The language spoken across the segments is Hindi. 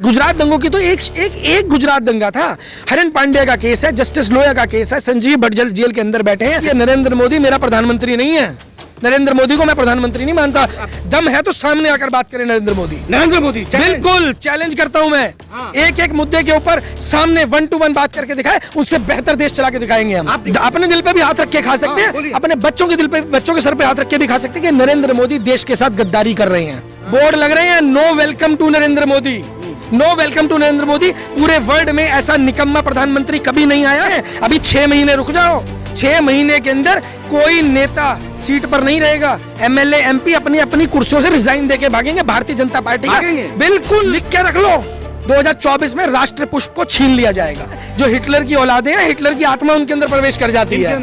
गुजरात दंगों की तो एक गुजरात दंगा था। हरेन पांड्या का केस है, जस्टिस लोया का केस है, संजीव भट्ट जेल के अंदर बैठे हैं। ये नरेंद्र मोदी मेरा प्रधानमंत्री नहीं है। नरेंद्र मोदी को मैं प्रधानमंत्री नहीं मानता। दम है तो सामने आकर बात करें नरेंद्र मोदी बिल्कुल चैलेंज करता हूं मैं। एक एक मुद्दे के ऊपर सामने 1 to 1 बात करके दिखाए, उससे बेहतर देश चला के दिखाएंगे हम। अपने दिल पे भी हाथ रख के खा सकते हैं, अपने बच्चों के दिल पे, बच्चों के सर पे हाथ रख के भी खा सकते हैं कि नरेंद्र मोदी देश के साथ गद्दारी कर रहे हैं। बोर्ड लग रहे हैं, no welcome to Narendra Modi, no welcome to Narendra Modi. पूरे वर्ल्ड में ऐसा निकम्मा प्रधानमंत्री कभी नहीं आया है। अभी 6 महीने रुक जाओ, 6 महीने के अंदर कोई नेता सीट पर नहीं रहेगा। एमएलए एमपी अपनी अपनी कुर्सियों से रिजाइन देके भागेंगे भारतीय जनता पार्टी का। बिल्कुल लिख के रख लो, 2024 में राष्ट्र पुष्प को छीन लिया जाएगा। जो हिटलर की औलादे हैं, हिटलर की आत्मा उनके अंदर प्रवेश कर जाती है।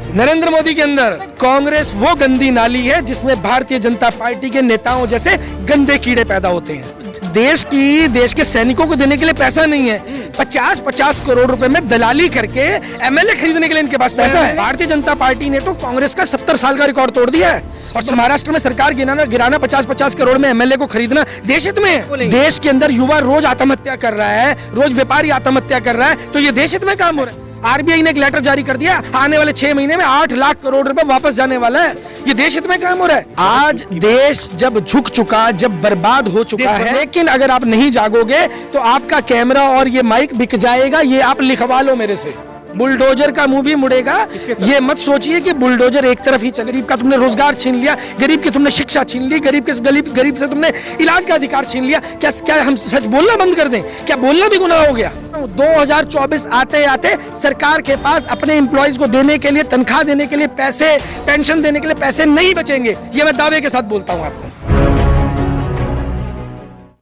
नरेंद्र मोदी के अंदर कांग्रेस वो गंदी नाली है जिसमें भारतीय जनता पार्टी के नेताओं जैसे गंदे कीड़े पैदा होते हैं। देश के सैनिकों को देने के लिए पैसा नहीं है। 50-50 करोड़ रुपए में दलाली करके एमएलए खरीदने के लिए इनके पास पैसा है। भारतीय जनता पार्टी ने तो कांग्रेस का 70 साल का रिकॉर्ड तोड़ दिया है। और महाराष्ट्र में सरकार गिराना 50-50 करोड़ में एमएलए को खरीदना देश हित में है। देश के अंदर युवा रोज आत्महत्या कर रहा है, रोज व्यापारी आत्महत्या कर रहा है, तो ये देश हित में काम हो रहा है। आरबीआई ने एक लेटर जारी कर दिया, आने वाले 6 महीने में 8 लाख करोड़ रुपए वापस जाने वाला है। ये देश हित में काम हो रहा है। आज देश जब झुक चुका, जब बर्बाद हो चुका है, लेकिन अगर आप नहीं जागोगे तो आपका कैमरा और ये माइक बिक जाएगा। ये आप लिखवा लो मेरे से, बुलडोजर का मुंह भी मुड़ेगा। ये मत सोचिए कि बुलडोजर एक तरफ ही चल। गरीब का तुमने रोजगार छीन लिया, गरीब की तुमने शिक्षा छीन ली, गरीब से तुमने इलाज का अधिकार छीन लिया। क्या हम सच बोलना बंद कर दें? क्या बोलना भी गुनाह हो गया? 2024 आते आते सरकार के पास अपने एम्प्लॉइज को देने के लिए, तनख्वाह देने के लिए पैसे, पेंशन देने के लिए पैसे नहीं बचेंगे। ये मैं दावे के साथ बोलता हूं आपको।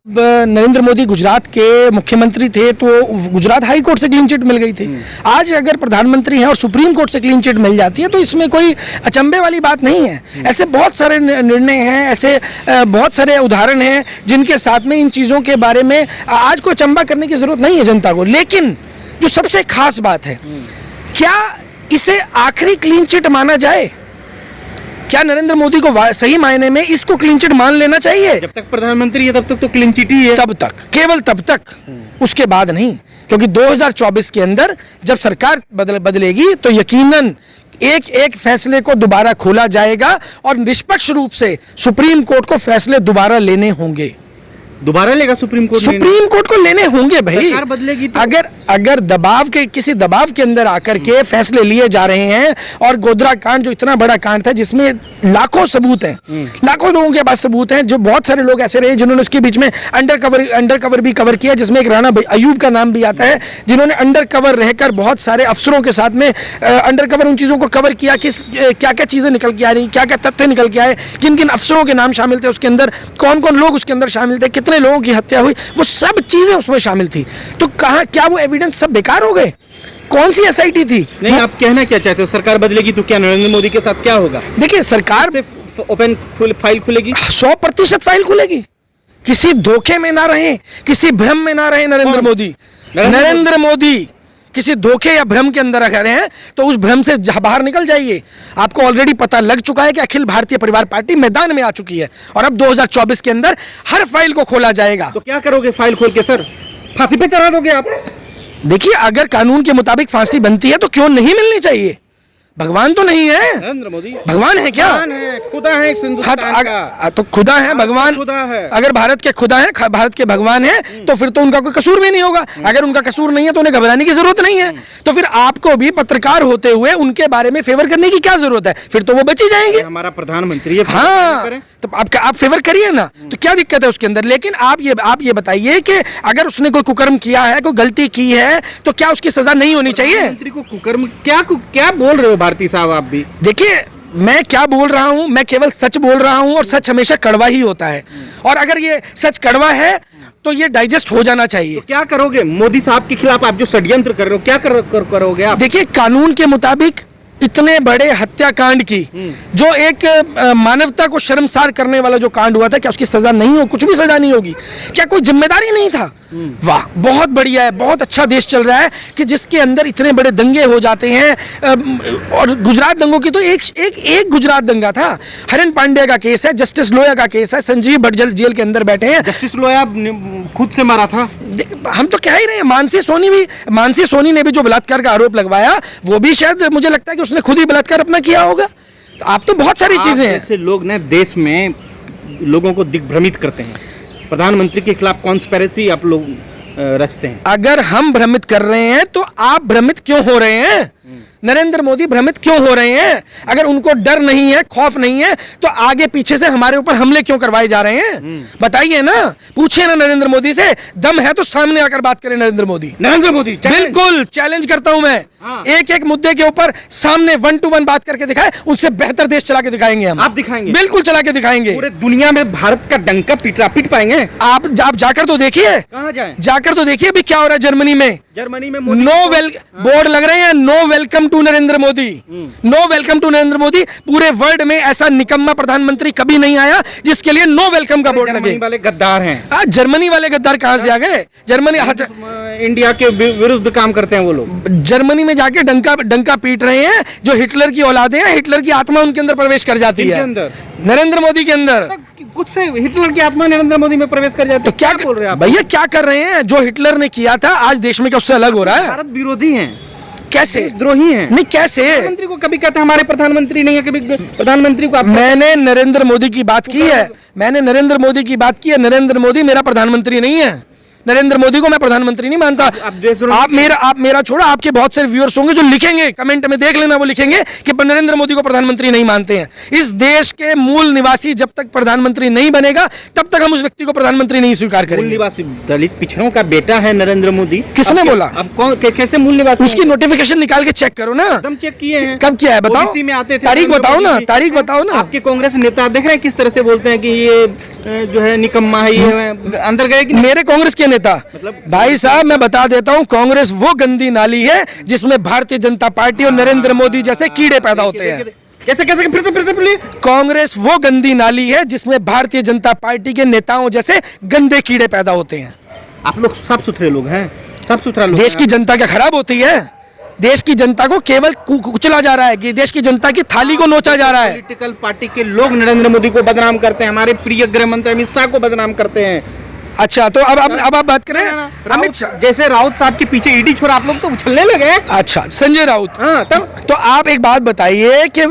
नरेंद्र मोदी गुजरात के मुख्यमंत्री थे तो गुजरात हाई कोर्ट से क्लीन चिट मिल गई थी। आज अगर प्रधानमंत्री हैं और सुप्रीम कोर्ट से क्लीन चिट मिल जाती है तो इसमें कोई अचंभे वाली बात नहीं है। ऐसे बहुत सारे निर्णय हैं, ऐसे बहुत सारे उदाहरण हैं जिनके साथ में इन चीज़ों के बारे में आज कोई अचंभा करने की जरूरत नहीं है जनता को। लेकिन जो सबसे खास बात है, क्या इसे आखिरी क्लीन चिट माना जाए? क्या नरेंद्र मोदी को सही मायने में इसको क्लीन चिट मान लेना चाहिए? जब तक प्रधानमंत्री है तब तक तो क्लीन चिट ही है। तब तक, केवल तब तक, उसके बाद नहीं। क्योंकि 2024 के अंदर जब सरकार बदलेगी तो यकीनन एक एक फैसले को दोबारा खोला जाएगा और निष्पक्ष रूप से सुप्रीम कोर्ट को फैसले दोबारा लेने होंगे। दोबारा लेगा सुप्रीम कोर्ट को लेने होंगे भाई। सरकार बदलेगी तो अगर किसी दबाव के अंदर आकर के फैसले लिए जा रहे हैं, और गोधरा कांड जो इतना बड़ा कांड था जिसमें लाखों सबूत हैं, लाखों लोगों के पास सबूत हैं, जो बहुत सारे लोग ऐसे रहे जिन्होंने उसके बीच में अंडर कवर भी कवर किया, जिसमें एक राणा अयूब का नाम भी आता है, जिन्होंने अंडर कवर रहकर बहुत सारे अफसरों के साथ में अंडर कवर उन चीजों को कवर किया कि क्या क्या चीजें निकल के आ रही, क्या क्या तथ्य निकल के आए, किन किन अफसरों के नाम शामिल थे उसके अंदर, कौन कौन लोग उसके अंदर शामिल थे, कितने लोगों की हत्या हुई, वो सब चीजें उसमें शामिल थी। तो क्या वो एविडेंस सब बेकार हो गए? कौन सी एसआईटी थी? नहीं, आप कहना क्या चाहते हो? सरकार बदलेगी तो क्या नरेंद्र मोदी के साथ क्या होगा? देखिए, सरकार ओपन फाइल खुलेगी, 100% फाइल खुलेगी। किसी धोखे में ना रहे, किसी भ्रम में ना रहे नरेंद्र मोदी किसी धोखे या भ्रम के अंदर रह रहे हैं तो उस भ्रम से बाहर निकल जाइए। आपको ऑलरेडी पता लग चुका है कि अखिल भारतीय परिवार पार्टी मैदान में आ चुकी है और अब 2024 के अंदर हर फाइल को खोला जाएगा। तो क्या करोगे फाइल खोल के? सर, फांसी पे चढ़ा दोगे आप? देखिए, अगर कानून के मुताबिक फांसी बनती है तो क्यों नहीं मिलनी चाहिए? भगवान तो नहीं है नरेंद्र मोदी। भगवान है क्या? है, खुदा है हिंदुस्तान का। तो खुदा है, भगवान खुदा है। अगर भारत के खुदा है, भारत के भगवान है, तो फिर तो उनका कोई कसूर भी नहीं होगा। अगर उनका कसूर नहीं है तो उन्हें घबराने की जरूरत नहीं है। तो फिर आपको भी पत्रकार होते हुए उनके बारे में फेवर करने की क्या जरूरत है? फिर तो वो बची जाएंगे। हमारा प्रधानमंत्री है। हाँ, तो आप फेवर करिए ना, तो क्या दिक्कत है उसके अंदर? लेकिन आप ये बताइए कि अगर उसने कोई कुकर्म किया है, कोई गलती की है, तो क्या उसकी सजा नहीं होनी चाहिए? मंत्री को कुकर्म क्या बोल रहे हो भारती साहब? आप भी देखिए, मैं क्या बोल रहा हूं, मैं केवल सच बोल रहा हूं, और सच हमेशा कड़वा ही होता है। और अगर ये सच कड़वा है तो ये डाइजेस्ट हो जाना चाहिए। तो क्या करोगे मोदी साहब के खिलाफ? आप जो षड्यंत्र कर रहे हो, क्या करोगे आप? देखिए, कानून के मुताबिक इतने बड़े हत्याकांड की, जो एक मानवता को शर्मसार करने वाला जो कांड हुआ था, क्या उसकी सजा नहीं हो, कुछ भी सजा नहीं होगी? क्या कोई जिम्मेदारी नहीं था? वाह, बहुत बढ़िया है, बहुत अच्छा देश चल रहा है कि जिसके अंदर इतने बड़े दंगे हो जाते हैं। और गुजरात दंगों की तो एक गुजरात दंगा था, हरेन पांड्या का केस है, जस्टिस लोया का केस है, संजीव भट्ट जेल के अंदर बैठे हैं। जस्टिस लोया खुद से मारा था। हम तो कह ही रहे हैं, मानसी सोनी ने भी जो बलात्कार का आरोप लगवाया, वो भी शायद मुझे लगता है कि उसने खुद ही बलात्कार अपना किया होगा। तो आप तो बहुत सारी चीजें हैं। ऐसे लोग ना देश में लोगों को दिग्भ्रमित करते हैं। प्रधानमंत्री के खिलाफ कॉन्स्पिरेसी आप लोग रचते हैं। अगर हम भ्रमित कर रहे हैं तो आप भ्रमित क्यों हो रहे हैं? नरेंद्र मोदी भ्रमित क्यों हो रहे हैं? अगर उनको डर नहीं है, खौफ नहीं है, तो आगे पीछे से हमारे ऊपर हमले क्यों करवाए जा रहे हैं? बताइए ना, पूछिए ना नरेंद्र मोदी से। दम है तो सामने आकर बात करें नरेंद्र मोदी। बिल्कुल चैलेंज करता हूं मैं। एक एक मुद्दे के ऊपर सामने 1 to 1 बात करके दिखाए, उससे बेहतर देश चला के दिखाएंगे हम। आप दिखाएंगे? बिल्कुल चला के दिखाएंगे। पूरे दुनिया में भारत का डंका पीट पाएंगे। आप जाकर तो देखिए, कहां जाएं? जाकर तो देखिए अभी क्या हो रहा है जर्मनी में। मोदी बोर्ड लग रहे हैं, no welcome to Narendra Modi, no welcome to Narendra Modi. पूरे वर्ल्ड में ऐसा निकम्मा प्रधानमंत्री कभी नहीं आया जिसके लिए नो वेलकम का बोर्ड लगे। वाले गद्दार हैं। जर्मनी वाले गद्दार कहां से आ गए? जर्मनी इंडिया के विरुद्ध काम करते हैं वो लोग। जर्मनी में जाके डंका पीट रहे हैं। जो हिटलर की औलादे हैं, हिटलर की आत्मा उनके अंदर प्रवेश कर जाती है, नरेंद्र मोदी के अंदर। कुछ से हिटलर की आत्मा नरेंद्र मोदी में प्रवेश कर जाती है। तो क्या बोल रहे हैं आप? भैया क्या कर रहे हैं? जो हिटलर ने किया था आज देश में क्या उससे अलग हो रहा है? भारत विरोधी हैं। कैसे? द्रोही हैं। नहीं, कैसे? प्रधानमंत्री को कभी कहते हैं हमारे प्रधानमंत्री नहीं है, कभी प्रधानमंत्री को मैंने नरेंद्र मोदी की बात की है, नरेंद्र मोदी मेरा प्रधानमंत्री नहीं है। नरेंद्र मोदी को मैं प्रधानमंत्री नहीं मानता। आप मेरा छोड़ो, आपके बहुत सारे व्यूअर्स होंगे जो लिखेंगे, कमेंट में देख लेना, वो लिखेंगे कि नरेंद्र मोदी को प्रधानमंत्री नहीं मानते हैं। इस देश के मूल निवासी जब तक प्रधानमंत्री नहीं बनेगा, तब तक हम उस व्यक्ति को प्रधानमंत्री नहीं स्वीकार करेंगे। मूल निवासी दलित पिछड़ों का बेटा है नरेंद्र मोदी। किसने बोला? अब कौन कैसे मूल निवासी? उसकी नोटिफिकेशन निकाल के चेक करो ना। एकदम चेक किए हैं। कब किया है बताओ? में आते थे। तारीख बताओ ना, तारीख बताओ ना। आपके कांग्रेस नेता देख रहे हैं किस तरह से बोलते हैं कि ये जो है निकम्मा है, ये अंदर गए कि मेरे कांग्रेस के नेता, भाई साहब मैं बता देता हूं, कांग्रेस वो गंदी नाली है जिसमें भारतीय जनता पार्टी और नरेंद्र मोदी जैसे कीड़े पैदा होते हैं। कैसे फिर से बोलिए। कांग्रेस वो गंदी नाली है जिसमें भारतीय जनता पार्टी के नेताओं जैसे गंदे कीड़े पैदा होते हैं। आप लोग साफ सुथरे लोग हैं, साफ सुथरा लोग। देश की जनता क्या खराब होती है? देश की जनता को केवल कुचला जा रहा है कि देश की जनता की थाली को नोचा जा रहा है। पॉलिटिकल पार्टी के लोग नरेंद्र मोदी को बदनाम करते हैं, हमारे प्रिय गृह मंत्री अमित शाह को बदनाम करते हैं। अच्छा, तो अब आप बात करें अमित शाह। जैसे राउत साहब के पीछे ईडी छोड़ा, आप लोग तो उछलने लगे। अच्छा, संजय राउत। हाँ, तब तो आप एक बात बताइए कि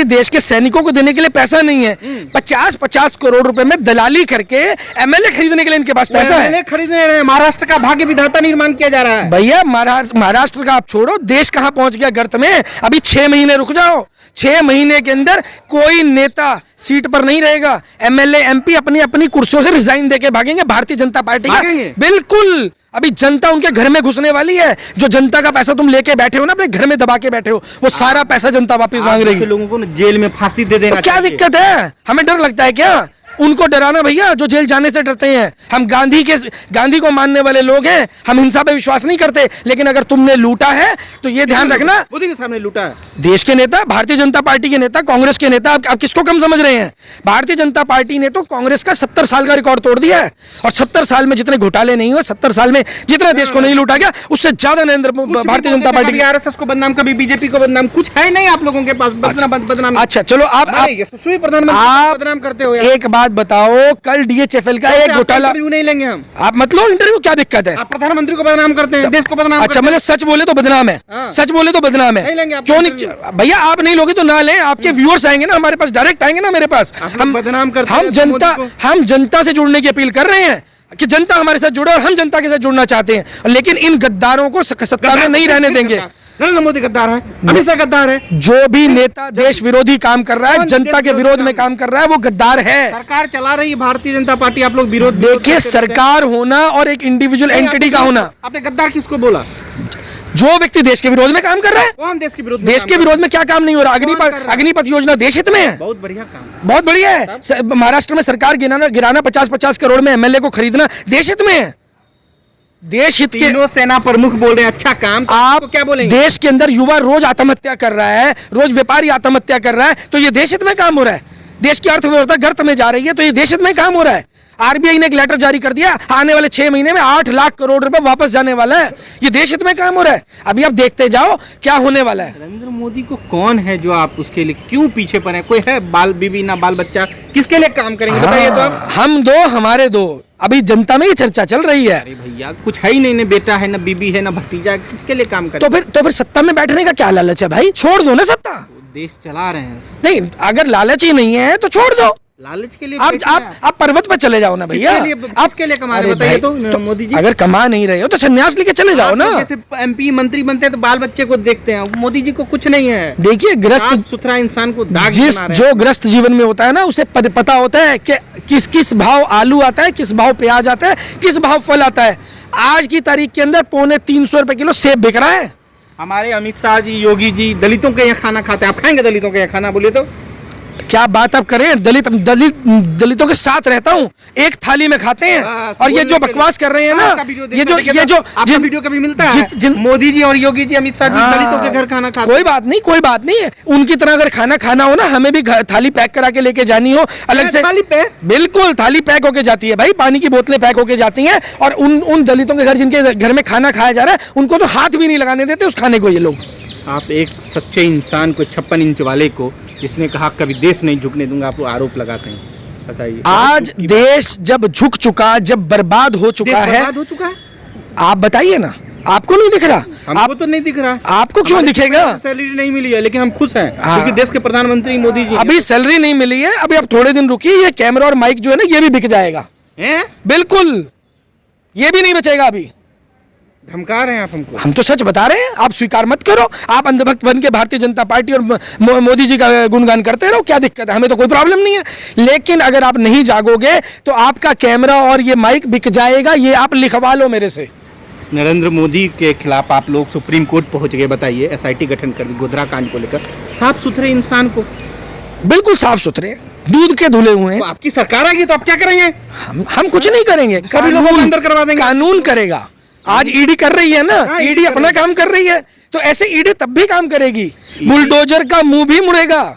देश के सैनिकों को देने के लिए पैसा नहीं है। 50-50 करोड़ रुपए में दलाली करके एमएलए खरीदने के लिए इनके पास पैसा है। खरीदने महाराष्ट्र का भाग्य विधाता निर्माण किया जा रहा है। भैया महाराष्ट्र का आप छोड़ो, देश कहां पहुंच गया गर्त में। अभी 6 महीने रुक जाओ, 6 महीने के अंदर कोई नेता सीट पर नहीं रहेगा। एमएलए एमपी अपनी अपनी कुर्सियों से रिजाइन देके भागेंगे भारतीय जनता पार्टी का। बिल्कुल, अभी जनता उनके घर में घुसने वाली है। जो जनता का पैसा तुम लेके बैठे हो ना, अपने घर में दबा के बैठे हो, वो सारा पैसा जनता वापस मांग रही है। लोगों को जेल में फांसी दे देना। तो क्या दिक्कत है? हमें डर लगता है क्या? उनको डराना भैया जो जेल जाने से डरते हैं। हम गांधी को मानने वाले लोग हैं, हम हिंसा पे विश्वास नहीं करते। लेकिन अगर तुमने लूटा है तो ये ध्यान रखना, मोदी के सामने लूटा है। देश के नेता, भारतीय जनता पार्टी के नेता, कांग्रेस के नेता, आप किसको कम समझ रहे हैं? भारतीय जनता पार्टी ने तो कांग्रेस का 70 साल का रिकॉर्ड तोड़ दिया है। और 70 साल में जितने घोटाले नहीं हुए, 70 साल में जितना देश को नहीं लूटा गया, उससे ज्यादा भारतीय जनता पार्टी, आरएसएस को बदनाम, कभी बीजेपी को बदनाम, कुछ है नहीं आप लोगों के पास बदनाम। अच्छा चलो, आप बदनाम करते हो। एक बात बताओ, कल डीएचएफएल का एक घोटाला नहीं लेंगे हम। आप मतलब इंटरव्यू, क्या दिक्कत है? आप प्रधानमंत्री को बदनाम करते हैं, देश को बदनाम। अच्छा, मतलब सच बोले तो बदनाम है। सच बोले तो बदनाम है। क्यों नहीं? भैया आप नहीं लोगे तो ना लें, आपके व्यूअर्स आएंगे ना हमारे पास, डायरेक्ट आएंगे ना मेरे पास। हम बदनाम करते हैं, हम जनता से जुड़ने की अपील कर रहे हैं कि जनता हमारे साथ जुड़े और हम जनता के साथ जुड़ना चाहते हैं। लेकिन इन गद्दारों को सत्ता में नहीं रहने देंगे। नरेंद्र मोदी गद्दार है, अमित शाह गद्दार है। जो भी नेता देश विरोधी काम कर रहा है, जनता के विरोध में काम कर रहा है, वो गद्दार है। सरकार चला रही है भारतीय जनता पार्टी, आप लोग विरोध। देखिए, सरकार होना और एक इंडिविजुअल एंटिटी का होना। आपने गद्दार किसको बोला? जो व्यक्ति देश के विरोध में काम कर रहा है। कौन देश के विरोध? देश के विरोध में क्या काम नहीं हो रहा? अग्निपथ योजना देश हित में है। बहुत बढ़िया काम, बहुत बढ़िया है। महाराष्ट्र में सरकार गिराना 50-50 करोड़ में एमएलए को खरीदना देश हित में है। देश हित के तीनों सेना प्रमुख बोल रहे हैं अच्छा काम, तो आप आपको क्या बोलेंगे? देश के अंदर युवा रोज आत्महत्या कर रहा है, रोज व्यापारी आत्महत्या कर रहा है, तो ये देश हित में काम हो रहा है। देश की अर्थव्यवस्था गर्त में जा रही है, तो ये देश हित में काम हो रहा है। आरबीआई ने एक लेटर जारी कर दिया, आने वाले 6 महीने में 8 लाख करोड़ रुपए वापस जाने वाला है। ये देश हित में काम हो रहा है। अभी आप देखते जाओ क्या होने वाला है। नरेंद्र मोदी को कौन है जो आप उसके लिए क्यों पीछे पड़े? कोई है बाल बीवी ना बाल बच्चा, किसके लिए काम करेंगे बताइए तो आप। हम दो हमारे दो, अभी जनता में ये चर्चा चल रही है। अरे भैया कुछ है ही नहीं, ना बेटा है, ना बीबी है, ना भतीजा, किसके लिए काम करें? तो फिर सत्ता में बैठने का क्या लालच है भाई? छोड़ दो ना सत्ता। देश चला रहे हैं। नहीं, अगर लालच ही नहीं है तो छोड़ दो। लालच के लिए आप पर्वत पर चले जाओ ना भैया। आप के लिए कमा रहे बताइए तो मोदी जी। अगर कमा नहीं रहे हो तो संन्यास लेके चले जाओ ना। जैसे एमपी मंत्री बनते हैं तो बाल बच्चे को देखते हैं, मोदी जी को कुछ नहीं है। देखिए ग्रस्त सुथरा इंसान को दाग जो ग्रस्त जीवन में होता है ना, उसे पता होता है कि किस भाव आलू आता है, किस भाव प्याज आता है, किस भाव फल आता है। आज की तारीख के अंदर 350 रुपए किलो सेब बिक रहा है। हमारे अमित शाह जी, योगी जी दलितों के यहाँ खाना खाते हैं, आप खाएंगे दलितों के यहाँ खाना? बोलिए तो क्या बात आप करें। दलितों के साथ रहता हूँ, एक थाली में खाते हैं। और ये जो बकवास कर रहे हैं ना, ये जो आपका वीडियो कभी मिलता है मोदी जी और योगी जी, अमित शाह जी दलितों के घर खाना खाते? कोई बात नहीं है। उनकी तरह अगर खाना खाना हो ना, हमें भी थाली पैक करा के लेके जानी हो अलग से। थाली पैक? बिल्कुल, थाली पैक होके जाती है भाई, पानी की बोतलें पैक होके जाती हैं। और उन दलितों के घर, जिनके घर में खाना खाया जा रहा है, उनको तो हाथ भी नहीं लगाने देते उस खाने को ये लोग। आप एक सच्चे इंसान को, 56 इंच वाले को, जिसने कहा कभी देश नहीं झुकने दूंगा, आप आरोप लगाते हैं, बताइए। आज देश जब झुक चुका, जब बर्बाद हो चुका है, आप बताइए ना, आपको नहीं दिख रहा? आपको तो नहीं दिख रहा। आपको क्यों दिखेगा? सैलरी नहीं मिली है लेकिन हम खुश हैं क्योंकि देश के प्रधानमंत्री मोदी जी। अभी सैलरी नहीं मिली है, अभी आप थोड़े दिन रुकिए, ये कैमरा और माइक जो है ना, ये भी बिक जाएगा। बिल्कुल, ये भी नहीं बचेगा। अभी धमका रहे हैं आप हमको। हम तो सच बता रहे हैं, आप स्वीकार मत करो। आप अंधभक्त बन के भारतीय जनता पार्टी और मोदी जी का गुणगान करते रहो, क्या दिक्कत है? हमें तो कोई प्रॉब्लम नहीं है। लेकिन अगर आप नहीं जागोगे तो आपका कैमरा और ये माइक बिक जाएगा, ये आप लिखवा लो मेरे से। नरेंद्र मोदी के खिलाफ आप लोग सुप्रीम कोर्ट पहुंच गए, बताइए। एसआईटी गठन कर दी गोधरा कांड को लेकर। साफ सुथरे इंसान को, बिल्कुल साफ सुथरे, दूध के धुले हुए हैं। तो आपकी सरकार आएगी तो आप क्या करेंगे? हम कुछ नहीं करेंगे, सभी लोगों को अंदर करवा देंगे। कानून करेगा। आज ईडी कर रही है ना, ईडी अपना काम कर रही है, तो ऐसे ईडी तब भी काम करेगी। बुलडोजर का मुंह भी मुड़ेगा,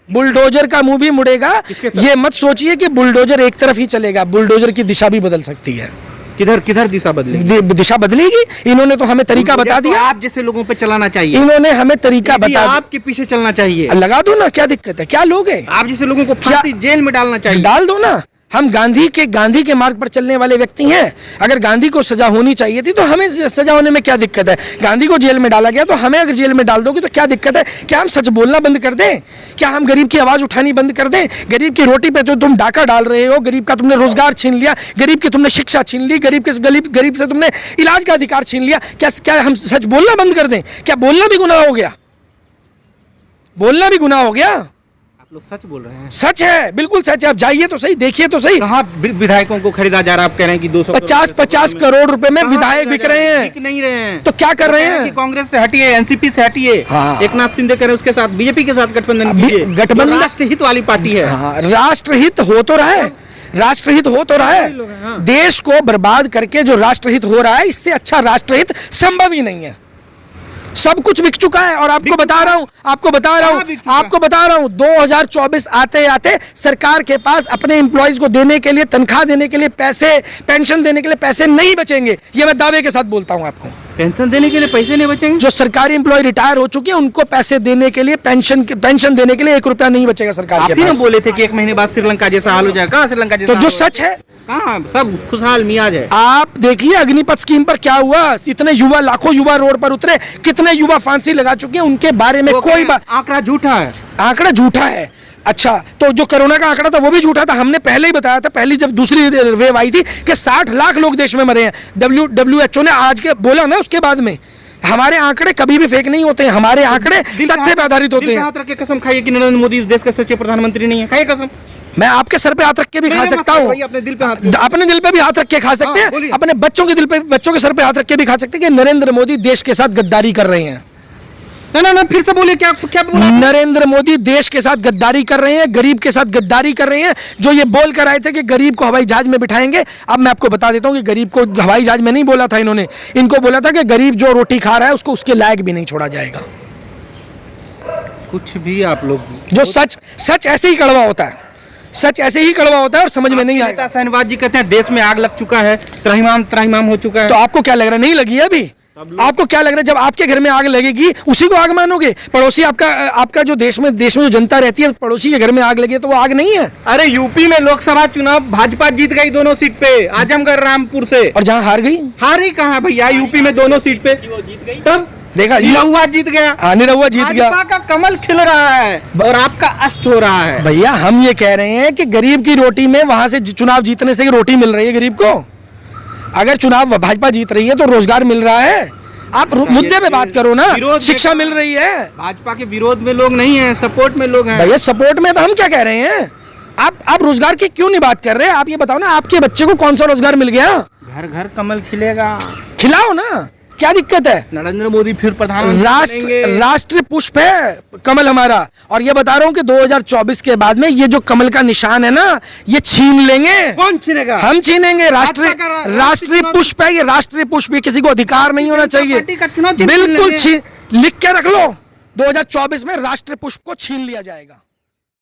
बुलडोजर का मुंह भी मुड़ेगा। ये मत सोचिए कि बुलडोजर एक तरफ ही चलेगा, बुलडोजर की दिशा भी बदल सकती है। किधर दिशा बदलेगी? दिशा बदलेगी। इन्होंने तो हमें तरीका बता दिया। आप जैसे लोगों पे चलाना चाहिए। इन्होंने हमें तरीका बता दिया, आपके पीछे चलना चाहिए। लगा दो ना, क्या दिक्कत है? क्या लोग हैं? आप जैसे लोगों को फांसी जेल में डालना चाहिए। डाल दो ना। हम गांधी के मार्ग पर चलने वाले व्यक्ति हैं। अगर गांधी को सजा होनी चाहिए थी तो हमें सजा होने में क्या दिक्कत है? गांधी को जेल में डाला गया तो हमें अगर जेल में डाल दोगे तो क्या दिक्कत है? क्या हम सच बोलना बंद कर दें? क्या हम गरीब की आवाज उठानी बंद कर दें? गरीब की रोटी पे जो तुम डाका डाल रहे हो, गरीब का तुमने रोजगार छीन लिया, गरीब की तुमने शिक्षा छीन ली, गरीब से तुमने इलाज का अधिकार छीन लिया। क्या हम सच बोलना बंद कर दें? क्या बोलना भी गुनाह हो गया? बोलना भी गुनाह हो गया? लोग सच बोल रहे हैं। सच है, बिल्कुल सच है। आप जाइए तो सही, देखिए तो सही। कहाँ विधायकों को खरीदा जा रहा है? आप कह रहे हैं कि 250 करोड़ रुपए में विधायक बिक रहे हैं। बिक नहीं रहे हैं तो क्या कर रहे हैं? कांग्रेस से हटिए, एनसीपी से हटिए। एक नाथ शिंदे कह रहे हैं उसके साथ बीजेपी के साथ गठबंधन कीजिए। गठबंधन राष्ट्रहित वाली पार्टी है। राष्ट्रहित हो तो रहा है। देश को बर्बाद करके जो राष्ट्रहित हो रहा है, इससे अच्छा राष्ट्रहित संभव ही नहीं है। सब कुछ बिक चुका है। और आपको बता रहा हूं 2024 आते आते सरकार के पास अपने एम्प्लॉइज को देने के लिए, तनख्वाह देने के लिए पैसे, पेंशन देने के लिए पैसे नहीं बचेंगे। ये मैं दावे के साथ बोलता हूं आपको। पेंशन देने के लिए पैसे नहीं बचेंगे? जो सरकारी एम्प्लॉय रिटायर हो चुके हैं उनको पैसे देने के लिए, पेंशन देने के लिए 1 रुपया नहीं बचेगा सरकार के पास। आप बोले थे कि 1 महीने बाद श्रीलंका जैसा हाल हो जाएगा। श्रीलंका जैसा तो जो सच है, कहाँ सब खुशहाल मियाज है। आप देखिए अग्निपथ स्कीम पर क्या हुआ। इतने युवा, लाखों युवा रोड पर उतरे, कितने युवा फांसी लगा चुके हैं, उनके बारे में कोई बात। आंकड़ा झूठा है। आंकड़ा झूठा है। अच्छा, तो जो कोरोना का आंकड़ा था वो भी झूठा था। हमने पहले ही बताया था, पहली जब दूसरी वेव आई थी, कि 60 लाख लोग देश में मरे हैं। WHO ने आज के बोला ना, उसके बाद में हमारे आंकड़े कभी भी फेक नहीं होते हैं। हमारे आंकड़े तथ्य पे आधारित होते हैं। हाथ रख के कसम खाइए कि नरेंद्र मोदी इस देश के सच्चे प्रधानमंत्री नहीं है। खाइए कसम। मैं आपके सर पे हाथ रख के भी खा सकता हूँ, अपने दिल पे भी हाथ रख के खा सकते हैं, अपने बच्चों के सर पे हाथ रख के भी खा सकते हैं कि नरेंद्र मोदी देश के साथ गद्दारी कर रहे हैं। ना फिर से बोलिए, क्या क्या बोला? नरेंद्र मोदी देश के साथ गद्दारी कर रहे हैं, गरीब के साथ गद्दारी कर रहे हैं। जो ये बोल कर आए थे कि गरीब को हवाई जहाज में बिठाएंगे, अब मैं आपको बता देता हूं कि गरीब को हवाई जहाज में नहीं बोला था इन्होंने, इनको बोला था कि गरीब जो रोटी खा रहा है उसको उसके लायक भी नहीं छोड़ा जाएगा। कुछ भी आप लोग, जो सच ऐसे ही कड़वा होता है, सच ऐसे ही कड़वा होता है और समझ में नहीं आएगा। शाहनवाज जी कहते हैं देश में आग लग चुका है, त्राहिमाम हो चुका है। तो आपको क्या लग रहा है, नहीं लगी है अभी? आपको क्या लग रहा है जब आपके घर में आग लगेगी उसी को आग मानोगे? पड़ोसी आपका जो देश में जो जनता रहती है, पड़ोसी के घर में आग लगे तो वो आग नहीं है? अरे यूपी में लोकसभा चुनाव भाजपा जीत गई दोनों सीट पे, आजमगढ़ रामपुर से। और जहां हार गई कहाँ भैया, यूपी में दोनों सीट पे तब देखा, निरहुआ जीत गया, निरहुआ जीत गया। भाजपा का कमल खिल रहा है और आपका अस्त हो रहा है। भैया हम ये कह रहे हैं कि गरीब की रोटी में वहां से चुनाव जीतने से रोटी मिल रही है गरीब को। अगर चुनाव भाजपा जीत रही है तो रोजगार मिल रहा है। आप मुद्दे पे बात करो ना, शिक्षा मिल रही है। भाजपा के विरोध में लोग नहीं है, सपोर्ट में लोग हैं। भैया सपोर्ट में तो हम क्या कह रहे हैं, आप रोजगार की क्यों नहीं बात कर रहे? आप ये बताओ ना, आपके बच्चे को कौन सा रोजगार मिल गया? घर घर कमल खिलेगा, खिलाओ ना, क्या दिक्कत है? नरेंद्र मोदी फिर प्रधानमंत्री, राष्ट्रीय पुष्प है कमल हमारा। और ये बता रहा हूँ कि 2024 के बाद में ये जो कमल का निशान है ना, ये छीन लेंगे। कौन छीनेगा? हम छीनेंगे। राष्ट्रीय पुष्प है ये, राष्ट्रीय पुष्प। ये किसी को अधिकार नहीं होना चाहिए। बिल्कुल लिख के रख लो, 2024 में राष्ट्रीय पुष्प को छीन लिया जाएगा।